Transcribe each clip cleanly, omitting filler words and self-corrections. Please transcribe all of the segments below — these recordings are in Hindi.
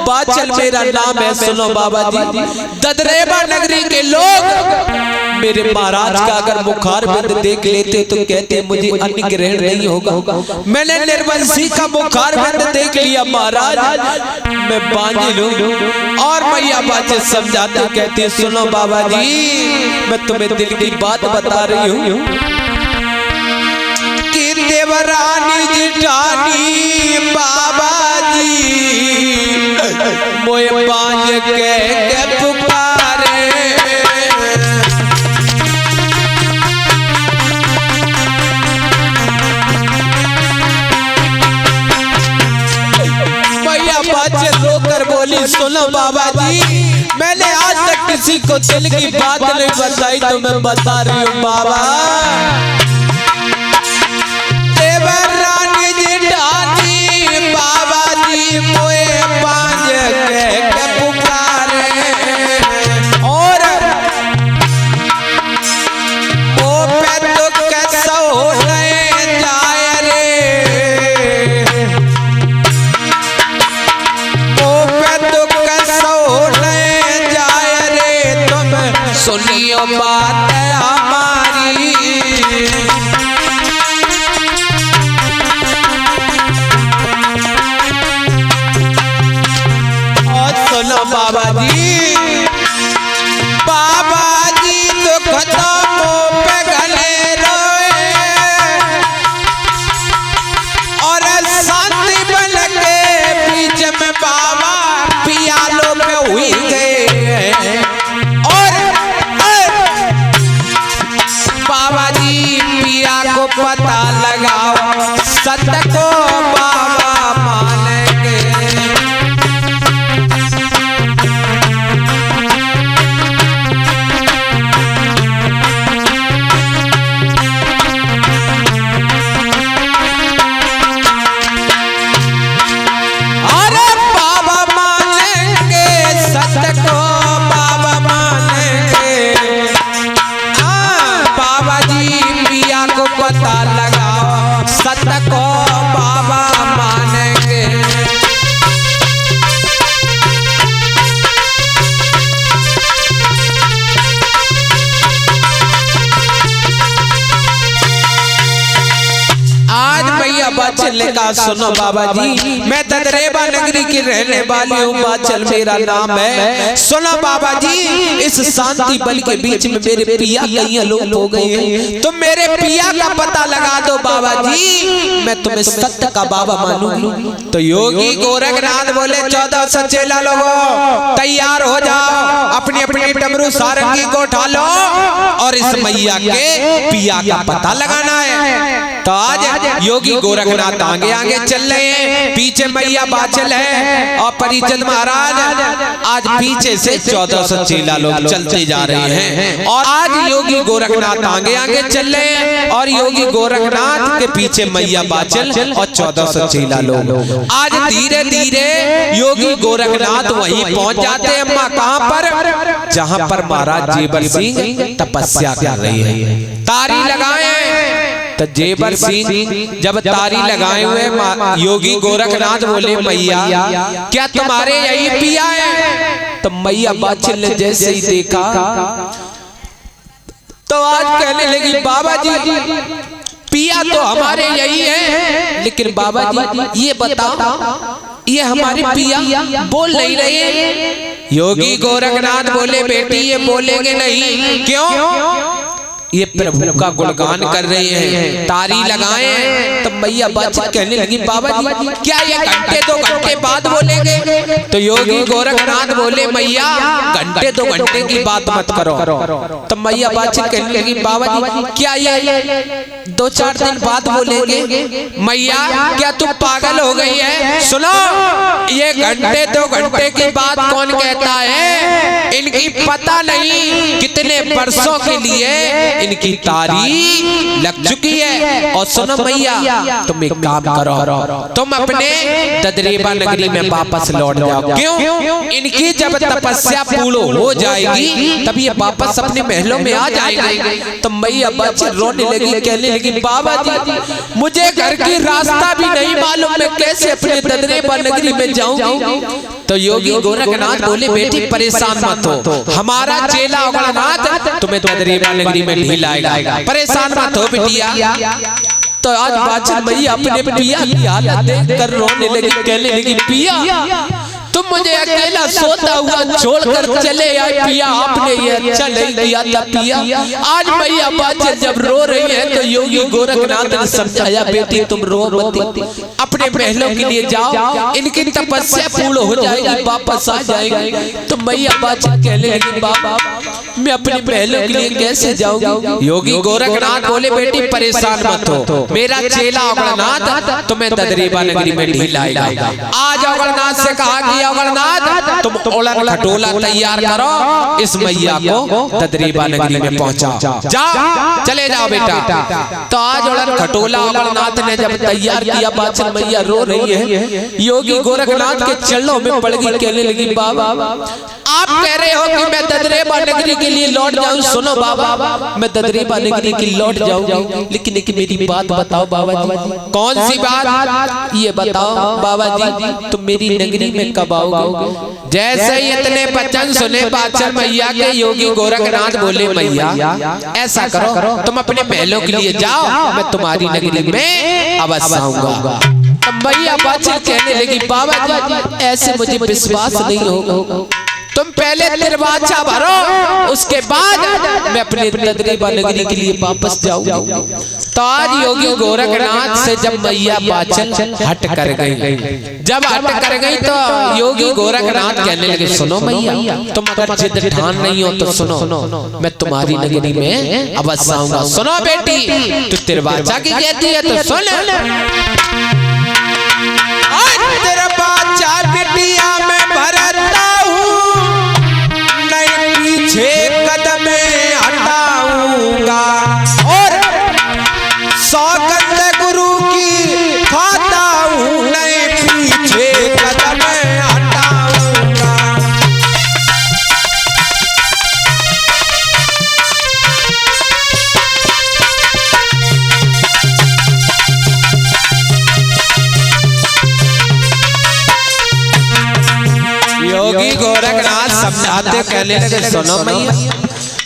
बाचल मेरा नाम है। सुनो बाबा जी, ददरेबा नगरी के लोग मेरे महाराज का अगर मुखार बंद देख लेते तो कहते मुझे अन्न ग्रहण नहीं होगा। मैंने निर्वंशी का मुखार बंद देख लिया महाराज, मैं बांझिल हूं। और मैया बातें समझाते कहते सुनो बाबा जी, मैं तुम्हें दिल की बात बता रही हूँ कि देवरानी जिठानी बाबा जी मोए बांझ के पुकारे। मैया बातें रोकर बोली सुनो बाबा जी, मैंने आज तक किसी को दिल की बात नहीं बताई तो मैं बता रही हूँ बाबा। देवरानी जिठानी बाबा जी मोए बांझ के पुकारे और वो पे तो कैसा हो जाए रे, वो पे तो कैसा हो जाए रे, तुम सुनियो बात हमारी। बाबा जी तो खतमों पे गले रोए और शांति बन के बीच में बाबा पियालो पे हुई गए। और बाबा जी पिया को पता लगाओ, सत्य को बाबा मानेंगे। पता लगाओ सत्य को बाबा मानेंगे। आज भैया बाचल का सुनो बाबा जी, मैं ददरेबा नगरी की रहने वाली हूँ, बाचल मेरा नाम है। सुनो बाबा जी, इस शांति बल के बीच में मेरे पिया कहीं लोग हो गए हैं, तुम मेरे पिया का पता लगा दो बाबा जी, मैं तुम्हें सत्य का बाबा मानूंगी। तो योगी गोरखनाथ बोले 1400 चेला लोगों तैयार हो जाओ, अपनी अपनी डमरू सारंगी को उठा लो और इस मैया के पिया का पता लगाना है। तो आज योगी गोरखनाथ आगे आगे चल रहे हैं, पीछे मैया बाचल है और परिचद महाराज आज पीछे से 1400 चेला लोग चलते जा रहे हैं। और आज योगी गोरखनाथ आगे आगे चल रहे हैं और योगी गोरखनाथ के पीछे मैया बाचल और 1400 चेला लोग। आज धीरे धीरे योगी गोरखनाथ वहीं पहुंच जाते हैं। अम्मा कहां पर? जहां पर महाराज जेबर सिंह तपस्या कर रही है। तारी लगाए तो जेबर सिंह जब तारी लगाए हुए योगी गोरखनाथ बोले मैया क्या तुम्हारे यही पिया है? तो मैया बाचल ने जैसे ही देखा तो आज कहने लगी बाबा जी पिया तो हमारे यही है, लेकिन बाबा जी ये बताओ ये हमारे पिया बोल नहीं रहे। योगी गोरखनाथ बोले बेटी ये बोलेंगे नहीं। क्यों? ये प्रभु का गुणगान कर रहे हैं, तारी लगाए। तो मैया बाचल कहने लगी बाबा जी क्या ये घंटे 2 घंटे बाद बोलेंगे? तो योगी गोरखनाथ बोले मैया घंटे 2 घंटे की बात मत करो। तो मैया बाचल कहने लगी बाबा जी क्या ये 2-4 दिन बाद बोलेंगे? मैया क्या तुम पागल हो गई है? सुनो ये घंटे 2 घंटे की बात कौन कहता है? इनकी पता नहीं कितने वर्षों के लिए इनकी तारी लग चुकी है। और सुनो मैया तुम एक काम करो, तुम अपने ददरेबा नगरी में वापस लौट जाओ। जाओ। क्यों? इनकी जब तपस्या पूर्ण हो जाएगी तब ये वापस अपने महलों में आ जाएंगे। तो मैया बच्चे रोने लगी, कहने लगी बाबा जी मुझे घर की रास्ता भी नहीं मालूम, मैं कैसे अपने ददरेबा नगरी में जाऊंगी। तो योगी गोरखनाथ बोले बेटी परेशान मत हो, हमारा चेला अगणनाथ तुम्हें ददरेबा नगरी में ढिलाएगा, परेशान मत हो बिटिया। तो आज बाचन मैया अपने पिया की हालत देखकर रोने लगी, कहने लगी पिया तुम मुझे अकेला सोता हुआ छोड़कर चले आए पिया, आपने ये अच्छा नहीं किया था पिया। आज मैया बाचन जब रो रही है तो योगी गोरखनाथ ने समझाया बेटी तुम रो मत, अपने महलों के लिए जाओ, इनकी तपस्या पूर्ण हो जाएगी, वापस आ जाएगी। तो मैया बाचन कहने लगी बाबा मैं अपने महलों के लिए कैसे जाऊंगी। योगी गोरखनाथ बोले बेटी परेशान मत हो, मेरा चेला अगणनाथ तुम्हें ददरेबा नगरी में ढिलाएगा। आज अगणनाथ से कहा कि अगणनाथ तुम उड़न खटोला तैयार करो, इस मैया को ददरेबा नगरी में पहुंचाओ, जाओ चले जाओ बेटा। तो आज उड़न खटोला अगणनाथ ने जब तैयार किया, बाचन मैया रो रही है, योगी गोरखनाथ के चरणों में पड़ गई, कहने लगी बाबा आप कह रहे हो कि मैं ददरेबा नगरी के लिए लौट जाऊं, सुनो बाबा मैं ददरेबा नगरी के लौट जाऊं, लेकिन एक मेरी बात बताओ बाबा जी। कौन सी बात? ये बताओ बाबा जी तुम मेरी नगरी में कब आओगे? जैसे ही इतने वचन सुने बाचन मैया के, योगी गोरखनाथ बोले मैया ऐसा करो तुम अपने महलों के लिए जाओ, मैं तुम्हारी नगरी में अवश्य आऊंगा। मैया बाचन कहने लगी बाबा जी ऐसे मुझे विश्वास नहीं होगा, तुम पहले दरवाजा भरो उसके बाद मैं अपने ददरेबा नगरी के लिए वापस जाऊंगा। तो आज योगी गोरखनाथ से जब मैया बाचन हट कर गई, जब हट कर गई तो योगी गोरखनाथ कहने लगे सुनो मैया तुम अगर जिद ठान नहीं हो तो सुनो मैं तुम्हारी नगरी में अवश्य आऊंगा। सुनो बेटी तू दरवाजा की कहती है तो सुन, दरवाजा बिटिया में भरता कदम हटाऊंगा और सौगंध गुरु की खाता हूं, नहीं पीछे कदम हटाऊंगा। योगी गोरखनाथ समझाते कहने लगे सुनो मैया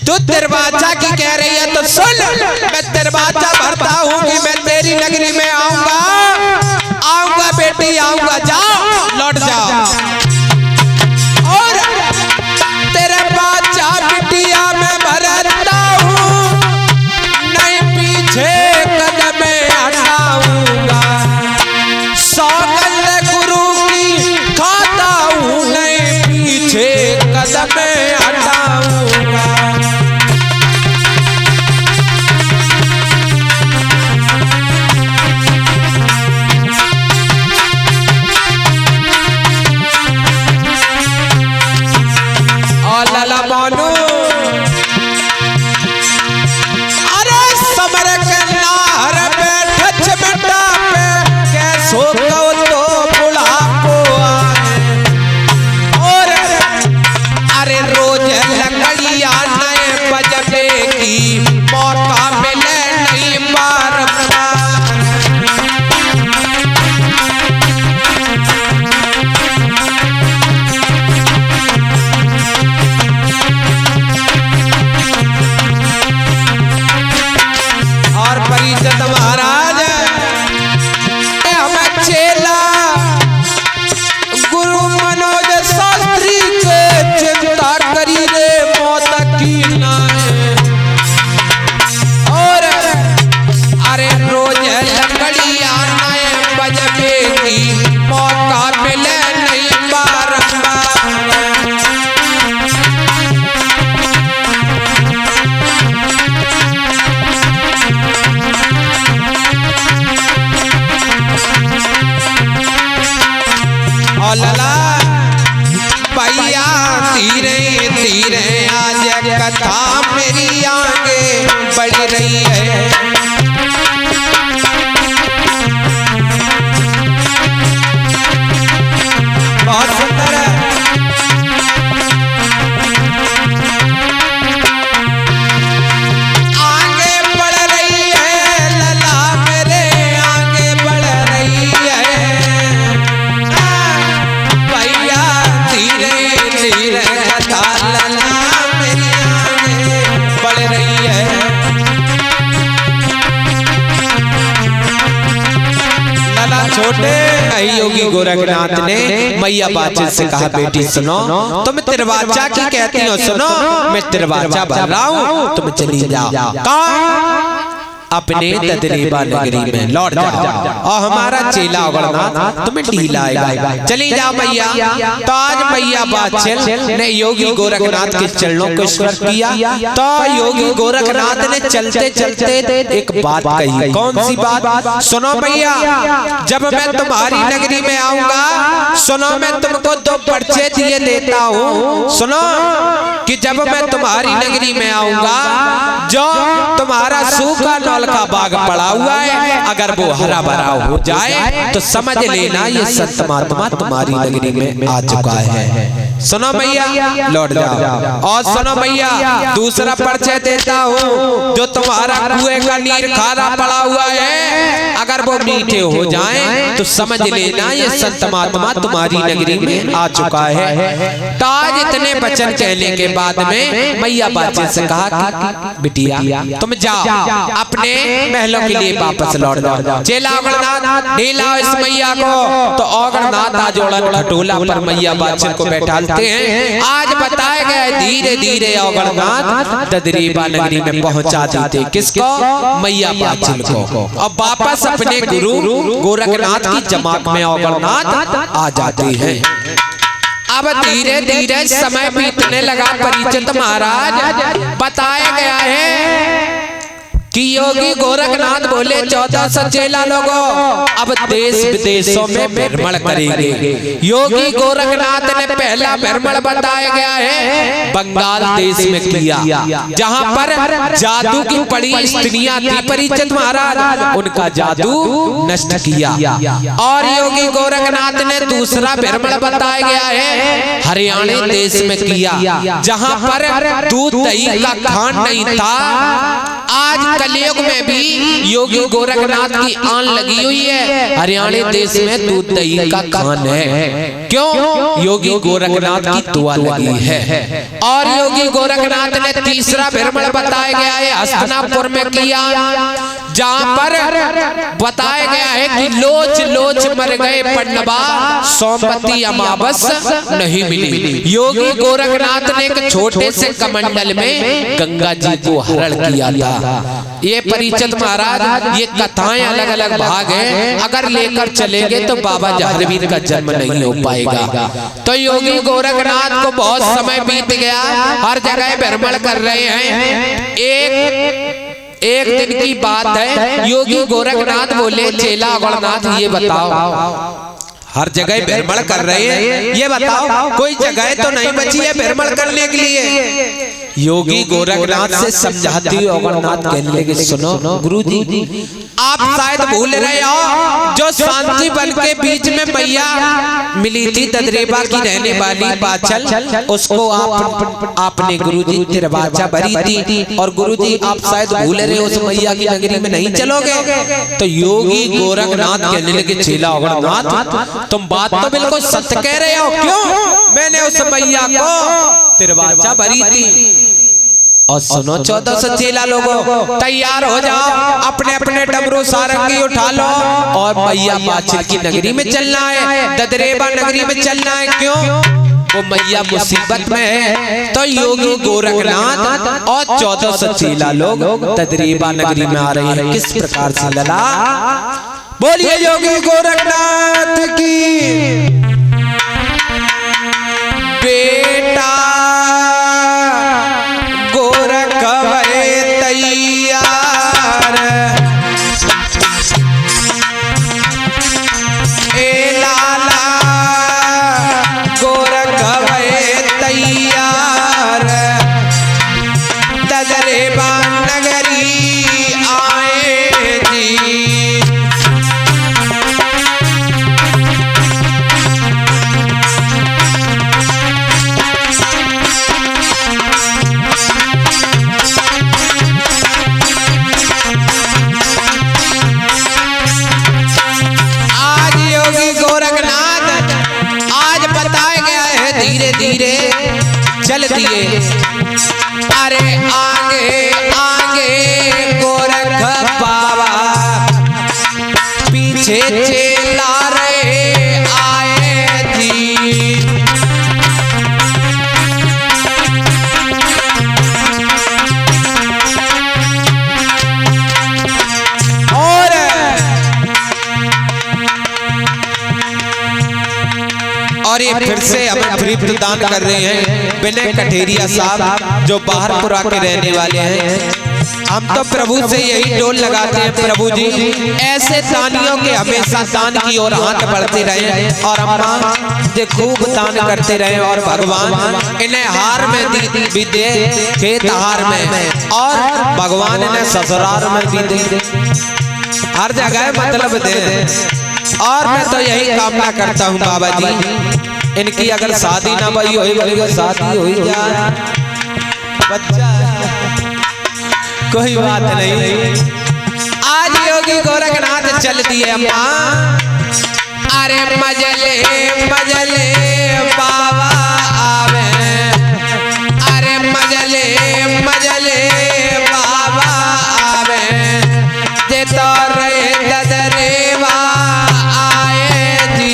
तू दरवाजा की कह रही है तो सुन, मैं दरवाजा भरता हूँ कि मैं तेरी नगरी में आऊंगा बेटी आऊंगा, जाओ लौट जाओ। और तेरे बाजा बिटिया में भरता हूँ, नहीं पीछे कदम हटाऊंगा, सौगंध गुरु की खाता हूँ, नहीं पीछे कदम हटाऊंगा। कथा मेरी आगे बढ़ रही है। बहुत सुंदर है। लौटे। योगी गोरखनाथ ने मैया बाचल से कहा बेटी सुनो, तुम तिरवाचा की कहती हो, सुनो मैं तिरवाचा भर रहा हूँ, तुम चली जाओ अपने ददरेबा नगरी में लौट जाओ और हमारा चेला अगरनाथ तुम्हें ढीलाएगा, चली जाओ मैया। तो आज मैया बाचल ने योगी गोरखनाथ के चरणों को स्पर्श किया। तो योगी गोरखनाथ ने चलते चलते एक बात कही। कौन सी बात? सुनो मैया, जब मैं तुम्हारी नगरी में आऊंगा, सुनो मैं तुमको 2 पर्चे दिए देता हूँ। सुनो कि जब मैं तुम्हारी नगरी में आऊंगा, जो तुम्हारा सूखा का बाग पड़ा हुआ है, अगर वो हरा भरा हो जाए तो समझ लेना ये संत महात्मा तुम्हारी नगरी में आ चुका है। सुनो मैया, लौट जाओ। और सुनो मैया, दूसरा परिचय देता हूँ, जो तुम्हारा कुएं का नीर खारा पड़ा हुआ है, अगर वो मीठे हो जाएं तो समझ लेना ये संत महात्मा तुम्हारी नगरी में आ चुका है। तो आज इतने वचन कहने के बाद में मैया बाचल से कहा कि बिटिया तुम जाओ अपने महलों के लिए वापस लौट जाओ। चेला अगरनाथ ढीला इस मैया को। तो अगरनाथ आजोड़न खटोला पर मैया बाचल को बैठाते हैं। आज बताया गया धीरे धीरे अगरनाथ ददरेबा नगरी में पहुंचा देते किसको? मैया बाचल को। और वापस अपने गुरु गोरखनाथ की जमात में अगरनाथ आ जाते हैं। अब धीरे धीरे समय बीतने लगा। परिचित महाराज बताया गया है कि योगी गोरखनाथ बोले 1400 चेला लोगों अब देश विदेशों में भ्रमण करेंगे। योगी गोरखनाथ ने पहला भ्रमण बताया गया है बंगाल देश में किया, जहां पर जादू की पड़ी स्त्रियां थी। परिचित महाराज उनका जादू नष्ट किया। और योगी गोरखनाथ ने दूसरा भ्रमण बताया गया है हरियाणा देश में किया, जहां पर दूध दही का खान नहीं था। आज कलयुग में भी योगी गोरखनाथ की आन लगी हुई है। हरियाणा देश में दूध दही का खान है। क्यों? योगी गोरखनाथ की दुआ लगी है। और योगी गोरखनाथ ने तीसरा भ्रमण बताया गया है हस्तिनापुर में किया, जहां पर बताया गया है कि लोच लोच मर गए पन्नबा, सोमवती अमावस नहीं मिली। योगी गोरखनाथ ने एक छोटे से कमंडल में गंगा जी को हरण किया था। ये परिचित महाराज ये कथाएं अलग अलग भाग हैं, अगर लेकर चलेंगे तो बाबा जहरवीर का जन्म नहीं हो पाएगा। तो योगी गोरखनाथ को बहुत समय बीत गया, हर जगह भ्रमण कर रहे हैं। एक दिन की बात है, योगी गोरखनाथ बोले चेला अगरनाथ ये बताओ, हर जगह भ्रमण कर रहे हैं, ये बताओ कोई जगह तो नहीं बची है भ्रमण करने के लिए? योगी गोरखनाथ से समझाती हुई अगरनाथ कहने लगे सुनो गुरुजी, आप शायद भूल रहे हो जो शांति वन के बीच में मैया मिली थी ददरेबा की रहने वाली बाचल, उसको आपने गुरुजी तिरवाचा भरी थी। और गुरुजी आप शायद भूल रहे हो उस मैया की नगरी में नहीं चलोगे? तो योगी गोरखनाथ कहने लगे चेला अगरनाथ तुम बात तो बिल्कुल सत्य कह रहे हो। क्यों? मैंने उस मैया को तिरवाचा भरी थी। और सुनो 1400 चेला लोगों तैयार हो जाओ, अपने अपने डमरू सारंगी उठा लो और मैया बाचल की नगरी में चलना है, ददरेबा नगरी में चलना है। क्यों? वो मैया मुसीबत में है। तो योगी गोरखनाथ और 1400 चेला लोग ददरेबा नगरी में आ रहे हैं। किस प्रकार से लला? बोलिए योगी गोरखनाथ की। बेटा गोरख भये तैयार, ए लाला गोरख भये तैयार, ददरेबा नगरी आए जी। चल दिए अरे आगे आगे गोरख बाबा, पीछे चेला ये फिर से हमें फ्री प्रदान कर रहे हैं विनय कठेरिया साहब जो बाहरपुरा के रहने वाले हैं। हम तो प्रभु से यही टोल लगाते हैं, प्रभु जी ऐसे दानियों के हमेशा दान की ओर हाथ बढ़ते रहे और अम्मा जे खूब दान करते रहे और भगवान इन्हें हार में भी दे, खेत हार में, और भगवान इन्हें ससुराल में भी दे, हर जगह मतलब दे। और मैं तो यही कामना करता हूँ बाबा जी इनकी अगर शादी ना भाई हो शादी हो जाए बच्चा कोई बात नहीं। आज योगी गोरखनाथ चल दिए अम्मा, अरे मजले मजले बाबा आवे, अरे मजले मजले बाबा आवे, जे तो रे ददरेवा आए जी।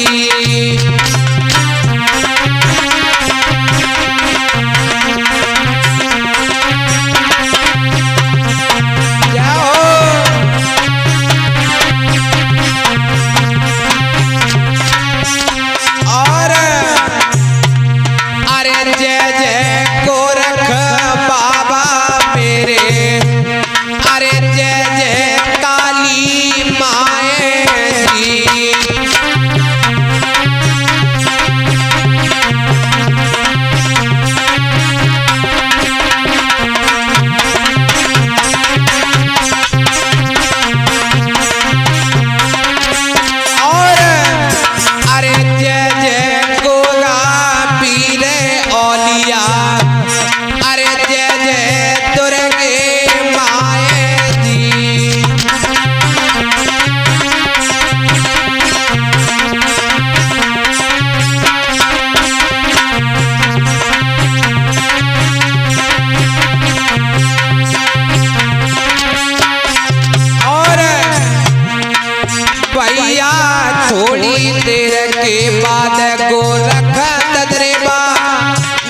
थोड़ी देर के बाद गोरख ददरेबा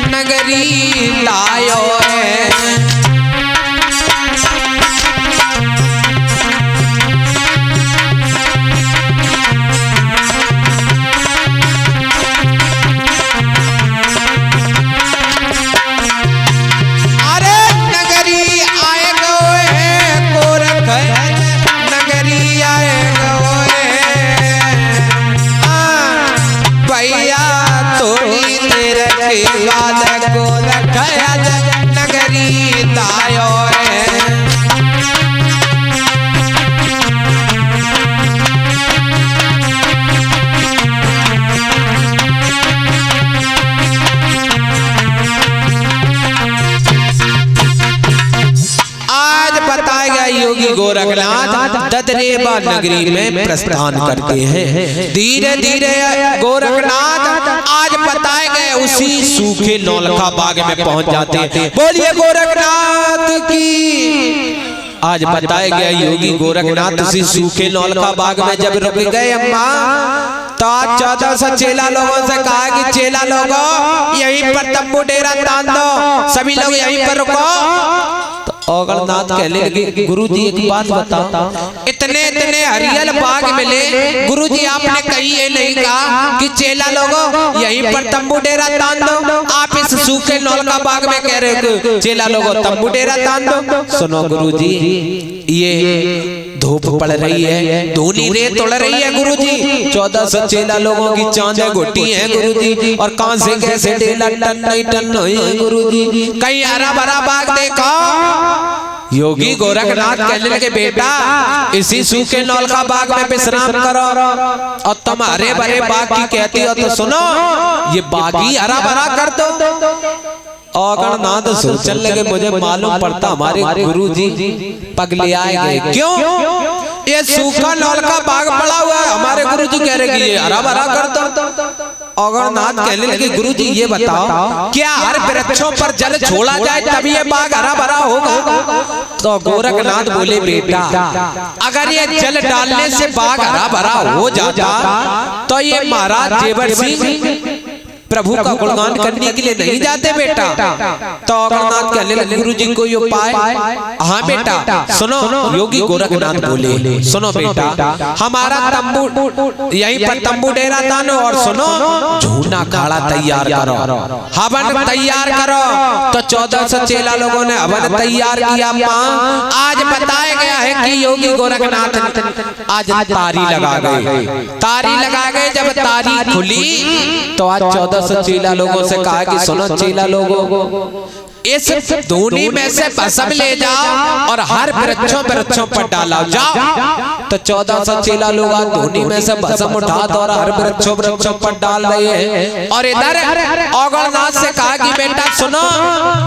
नगरी लायो है। अरे नगरी आए गए गोरख नगरी आए थोड़ी देर के बाद गोरख नगरी लायो है। आज बताया गया योगी गोरखनाथ ददरेबा नगरी में प्रस्थान करते हैं। धीरे धीरे गोरखनाथ आज बताए गए उसी सूखे नौलखा बाग में पहुंच जाते हैं। बोलिए गोरखनाथ की। आज बताए गया योगी गोरखनाथ उसी सूखे नौलखा बाग में जब रुक गए अम्मा, तो आज 1400 चेला लोगों से कहा कि चेला लोगों यहीं पर तंबू डेरा तान दो, सभी लोग यहीं पर रुको। औगणनाथ कहने लगे गुरुजी एक बात बताओ, इतने इतने हरियल बाग मिले, गुरुजी आपने कहीं ये नहीं कहा कि चेला लोगों यहीं पर तंबू डेरा तान दो, आप इस सूखे नौलखा बाग में कह रहे हो चेला लोगों तंबू डेरा तान दो। सुनो गुरुजी ये धूप पड़ रही है, धूनी रेत उड़ रही है गुरुजी, 1400 चेला लोगों की चांदे घोटी है गुरुजी, और कहां से कैसे डेला टन है गुरुजी, कहीं हरा भरा बाग देखो। योगी गोरखनाथ कहने लगे बेटा इसी सूखे नौलखा बाग में विश्राम करो, और तुम हरे भरे बाग की कहती हो तो सुनो ये बाग ही हरा भरा कर दो। औगणनाथ सोचने लगे मुझे मालूम पड़ता हमारे गुरुजी पगले आए गए, क्यों ये सूखा नौलखा बाग पड़ा हुआ है, हमारे गुरुजी कह रहे कि ये हरा भरा कर दो। औगणनाथ कहने लगे गुरुजी ये बताओ क्या हर वृक्षों पर जल छोड़ा जाए तभी ये बाग हरा भरा होगा? तो गोरखनाथ बोले बेटा अगर ये जल डालने से बाग हरा भरा हो जाता तो ये महाराज जेवर सिंह प्रभु का गुणगान करने के लिए नहीं जाते बेटा? तो औगणनाथ कहने लगे गुरु जी कोई उपाय? हाँ बेटा सुनो, योगी गोरखनाथ बोले सुनो बेटा, हमारा तंबू यहीं पर तंबू डेरा तानो, और सुनो झूना खाड़ा तैयार करो, हवन तैयार करो। तो 1400 चेला लोगों ने हवन तैयार किया। माँ आज बताया गया है कि योगी गोरखनाथ आज तारी लगा गए, तारी लगा गए। जब तारी खुली तो आज 1400 चेला लोगों से कहा कि सुनो चेला लोगों, इस धूनी में से भस्म ले जाओ और हर वृक्षों पर डाला जाओ। तो 1400 चेला लोग आज धूनी में से भस्म उठा दो और हर वृक्षों पर डाल रहे हैं। और इधर औगणनाथ से कहा कि बेटा सुनो,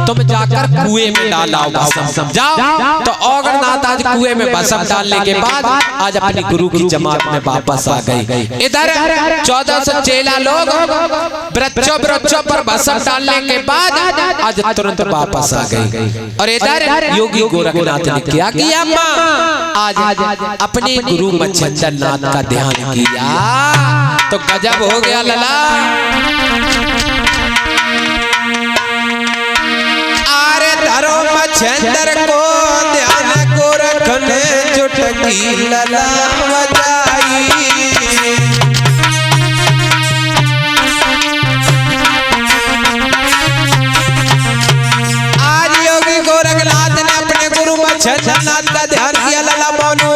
तुम जाकर कुएं में डालाओ भस्म, जाओ। तो औगणनाथ आज कुएं में भस्म डालने के बाद आज अपनी गुरु की जमात में वापस आ गई। इधर 1400 चेला लोग वृक्षों पर भस्म डालने के बाद आज तुरंत वापस आ गई। और इधर योगी गोरखनाथ ने क्या किया? माँ आज अपने गुरु मच्छंदर नाथ का ध्यान किया तो गजब हो गया लला। अरे धरो मच्छंदर को ध्यान गोरख ने चुटकी लला बजाई। गोरखनाथ ने अपने गुरु मच्छंदर नाथ का ध्यान किया लला मोनू।